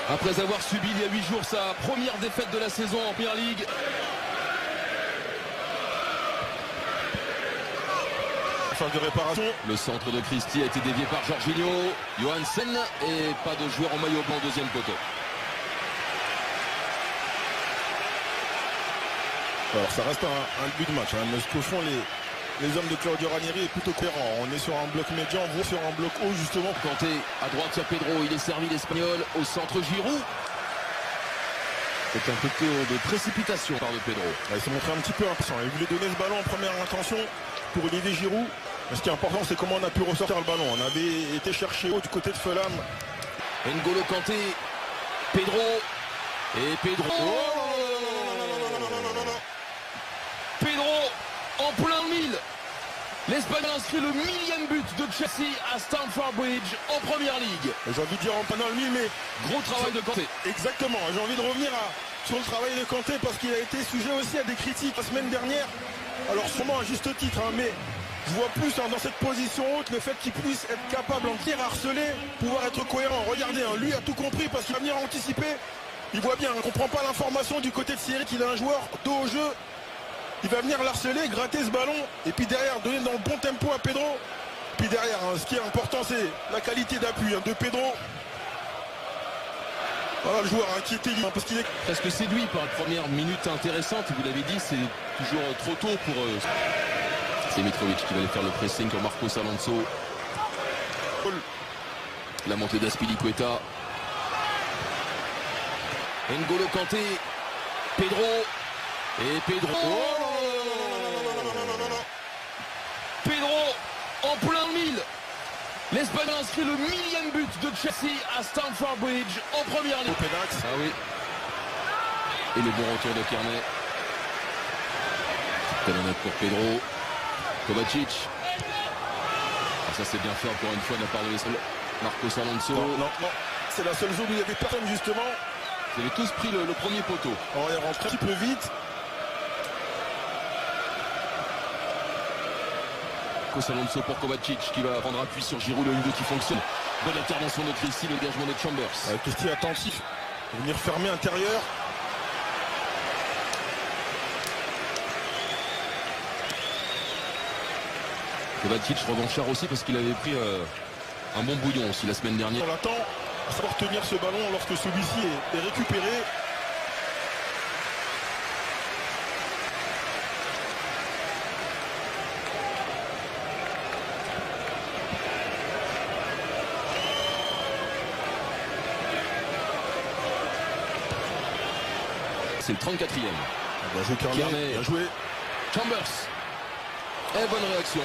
Après avoir subi il y a 8 jours sa première défaite de la saison en Première Ligue. De réparation. Le centre de Christie a été dévié par Jorginho. Johansen et pas de joueur en maillot blanc, deuxième poteau. Alors ça reste un but de match, hein, mais ce que font les hommes de Claudio Ranieri est plutôt cohérent. On est sur un bloc médian, on va sur un bloc haut justement. Kanté, à droite il y a Pedro, il est servi l'Espagnol. Au centre Giroud. C'est un peu de précipitation par de Pedro. Il s'est montré un petit peu impatient. Il voulait donner ce ballon en première intention pour Olivier Giroud. Mais ce qui est important, c'est comment on a pu ressortir le ballon. On avait été chercher haut du côté de Fulham. N'Golo Kanté, Pedro, et Pedro. Pedro en plein mille. L'Espagnol inscrit le 1000e but de Chelsea à Stamford Bridge en Première Ligue. J'ai envie de dire en plein dans le mille, mais gros travail de Kanté. Exactement. J'ai envie de revenir sur le travail de Kanté parce qu'il a été sujet aussi à des critiques la semaine dernière. Alors sûrement à juste titre, hein, mais je vois plus dans cette position haute le fait qu'il puisse être capable en tir à harceler, pouvoir être cohérent. Regardez, hein, lui a tout compris parce qu'il va venir anticiper. Il voit bien, on ne comprend pas l'information du côté de Thierry qu'il a un joueur dos au jeu. Il va venir l'harceler, gratter ce ballon et puis derrière donner dans le bon tempo à Pedro. Puis derrière, hein, ce qui est important, c'est la qualité d'appui de Pedro. Voilà le joueur qui était libre parce qu'il est presque séduit par la première minute intéressante. Vous l'avez dit, c'est toujours trop tôt pour c'est Mitrovic qui va aller faire le pressing sur Marcos Alonso. La montée d'Azpilicueta. N'Golo Kanté, Pedro et Pedro. Pedro en plein mille. L'Espagnol inscrit le 1000e but de Chelsea à Stamford Bridge en Première Ligue. Ah oui. Et le bon retour de Kearney. Talonnette pour Pedro. Kovacic. Ah, ça c'est bien fait encore une fois de la part de l'Espagnol. Marcos Alonso. Non. C'est la seule zone où il y avait personne justement. Ils avaient tous pris le premier poteau. On est rentré un petit peu vite. Marcos Alonso pour Kovacic qui va prendre appui sur Giroud, le 1-2 qui fonctionne. Bonne intervention de Christie, le dégagement de Chambers. Christie attentif. Venir fermer intérieur. Kovacic revanchard aussi parce qu'il avait pris un bon bouillon aussi la semaine dernière. On l'attend à savoir tenir ce ballon lorsque celui-ci est récupéré. C'est le 34e. Bien joué Kearney, bien joué. Chambers. Et bonne réaction.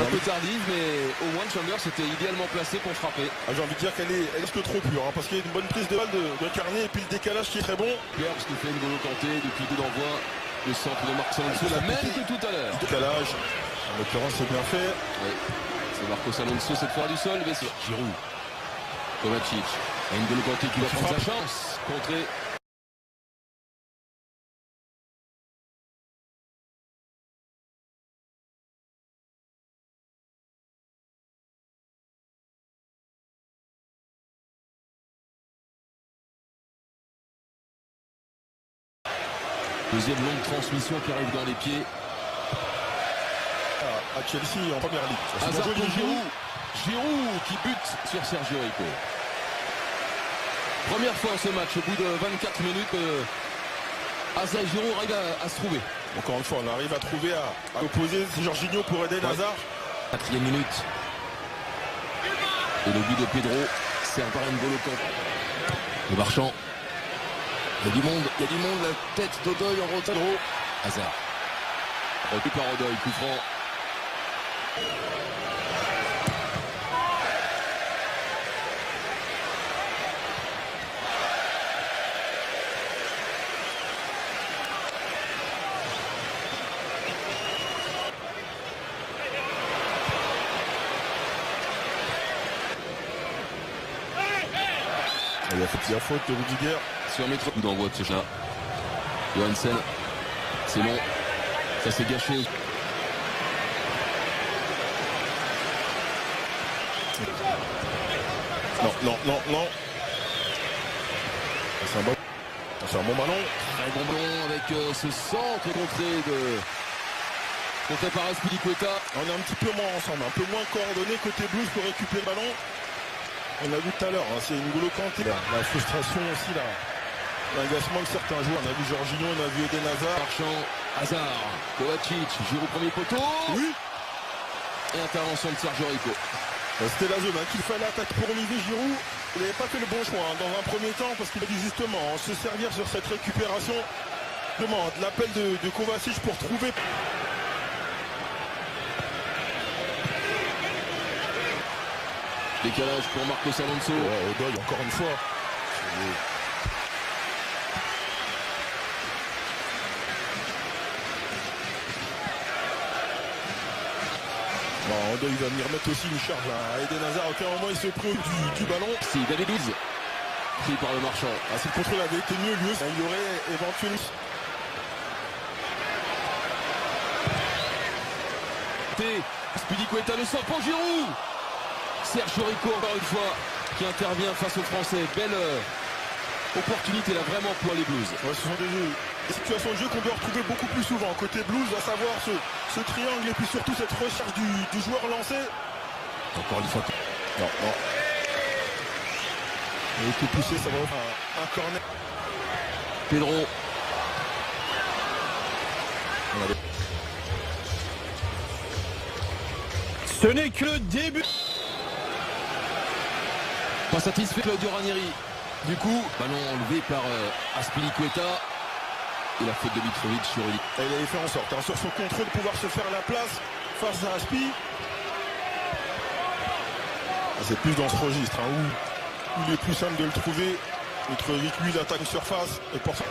Un peu tardive, mais au moins Chambers était idéalement placé pour frapper. J'ai envie de dire qu'elle est presque trop pure, parce qu'il y a une bonne prise de balle de Kearney et puis le décalage qui est très bon. Pierre, ce que fait N'Golo Kanté depuis coup d'envoi. Le centre de Marcos Alonso, la même que tout à l'heure. Décalage. En l'occurrence, c'est bien fait. Oui. C'est Marcos Alonso cette fois du sol, mais c'est Giroud. Kovacic. Et N'Golo Kanté qui va prendre sa chance. Contré. Deuxième longue transmission qui arrive dans les pieds. À Chelsea en Première Ligue. Hazard pour Giroud. Giroud qui bute sur Sergio Rico. Première fois ce match, au bout de 24 minutes, Hazard et Giroud arrivent à se trouver. Encore une fois, on arrive à trouver à opposer Jorginho pour aider Hazard. 4e minute. Et le but de Pedro, servi par N'Golo Kanté. Le Marchand. Il y a du monde, la tête d'Odoi en retard. Hazard. Repris par Odoi, coup franc. Il a fait la faute de Rudiger. Sur Métro, coup d'envoi de ce chat. Johansen, c'est long. Ça s'est gâché. Non. C'est un bon ballon. Très bon ballon avec ce centre contré par Azpilicueta. On est un petit peu moins ensemble, un peu moins coordonné côté Blues pour récupérer le ballon. On a vu tout à l'heure, hein, c'est N'Golo Kanté. La frustration aussi, l'agacement de certains joueurs. On a vu Jorginho, on a vu Eden Hazard. Marchand, Hazard, Kovacic, Giroud premier poteau. Oui. Et intervention de Sergio Rico. C'était la zone qu'il fallait attaquer pour Olivier Giroud. Il n'avait pas fait le bon choix dans un premier temps parce qu'il a dû justement se servir sur cette récupération de l'appel de Kovacic pour trouver. Décalage pour Marcos Alonso. Odoi encore une fois. Odoi va venir mettre aussi une charge à Eden Hazard. À aucun moment il se préoccupe du ballon. Si, David Luiz, pris par le Marchand. Si le contrôle avait été mieux, lui, il aurait éventuellement. Azpilicueta le sort pour Giroud. Sergio Rico encore une fois qui intervient face aux Français. Belle opportunité là vraiment pour les Blues. Ouais, ce sont des situations de jeu qu'on doit retrouver beaucoup plus souvent. Côté Blues, à savoir ce triangle et puis surtout cette recherche du joueur lancé. Encore une fois. Non. Il a été poussé, ça va être un corner. Pedro. Ce n'est que le début. Pas satisfait Claudio Ranieri. Du coup, ballon enlevé par Azpilicueta. Et la faute de Mitrovic sur Eli. Il avait fait en sorte, sur son contrôle, de pouvoir se faire la place face à Aspi. C'est plus dans ce registre où il est plus simple de le trouver. Mitrovic, lui, il attaque une surface. Et pour ça.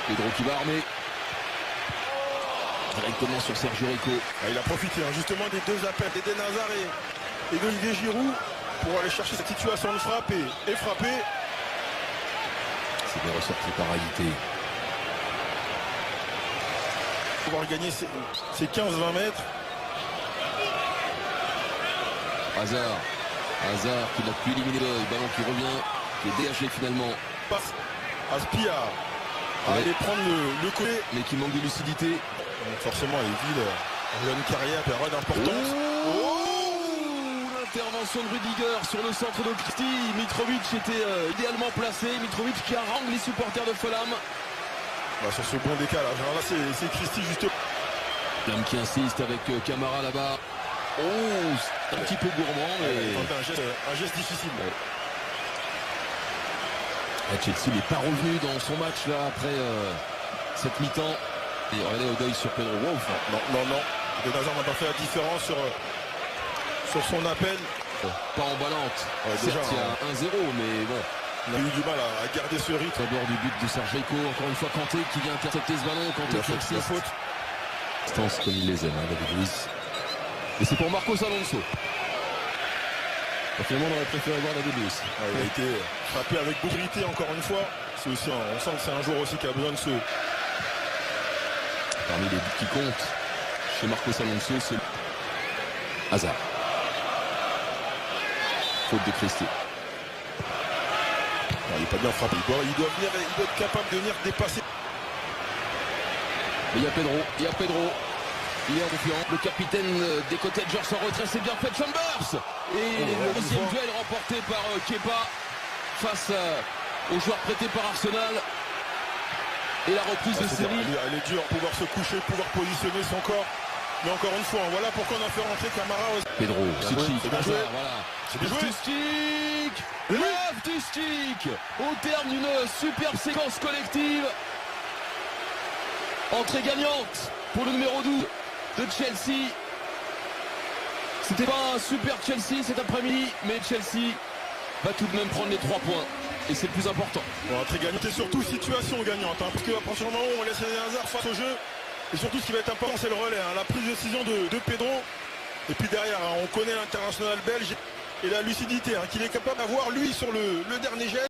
Pedro qui va armer. Directement sur Sergio Rico. Il a profité justement des deux appels d'Eden Hazard et d'Olivier Giroud pour aller chercher cette situation de frappe et frapper. C'est bien ressorti par Haïté. Pouvoir gagner ces 15-20 mètres. Hazard qui n'a pu éliminer le ballon qui revient, qui est dégagé finalement. Passe Aspi à aller prendre le côté. Mais qui manque de lucidité. Donc forcément, il vide une carrière, période importante. L'intervention de Rudiger sur le centre de Christie. Mitrovic était idéalement placé. Mitrovic qui harangue les supporters de Fulham. Sur ce bon décalage. Alors là, c'est Christie justement. L'homme qui insiste avec Camara là-bas. C'est un petit peu gourmand. Mais... un geste difficile. Chelsea n'est pas revenu dans son match là après cette mi-temps. Et regardez Odoi sur Pedro. Non. Eden Hazard n'a pas fait la différence sur son appel. Pas emballante. Certes, il y a 1-0, mais bon. On a eu du mal à garder ce rythme. D'abord du but de Sergio Rico. Encore une fois Kanté qui vient intercepter ce ballon. Kanté qui insiste. Faute. Distance comme il les aime, David Luiz. Et c'est pour Marcos Alonso. Finalement, on aurait préféré voir David Luiz. Il a été frappé avec brutalité encore une fois. C'est aussi on sent que c'est un joueur aussi qui a besoin de ce... Parmi les buts qui comptent chez Marcos Alonso, c'est Hazard. Faute de Christie. Il n'est pas bien frappé. Il doit être capable de venir dépasser. Mais il y a Pedro. Il est en confiance. Le capitaine des Cottagers en retrait, c'est bien fait Chambers. Et le deuxième duel remporté par Kepa face aux joueurs prêtés par Arsenal. Et la reprise de série. Elle est dure, pouvoir se coucher, pouvoir positionner son corps. Mais encore une fois, voilà pourquoi on a fait rentrer Camara. Pedro, Suchik, Hazard, voilà. C'est bien joué. Loftus-Cheek au terme d'une superbe séquence collective. Entrée gagnante pour le numéro 12 de Chelsea. C'était pas un super Chelsea cet après-midi, mais Chelsea va tout de même prendre les 3 points. Et c'est le plus important. Entrée gagnante et surtout situation gagnante. Parce qu'à partir du moment où on laisse les hasards face au jeu, et surtout ce qui va être important, c'est le relais. La prise de décision de Pedro. Et puis derrière, on connaît l'international belge et la lucidité qu'il est capable d'avoir lui sur le dernier geste.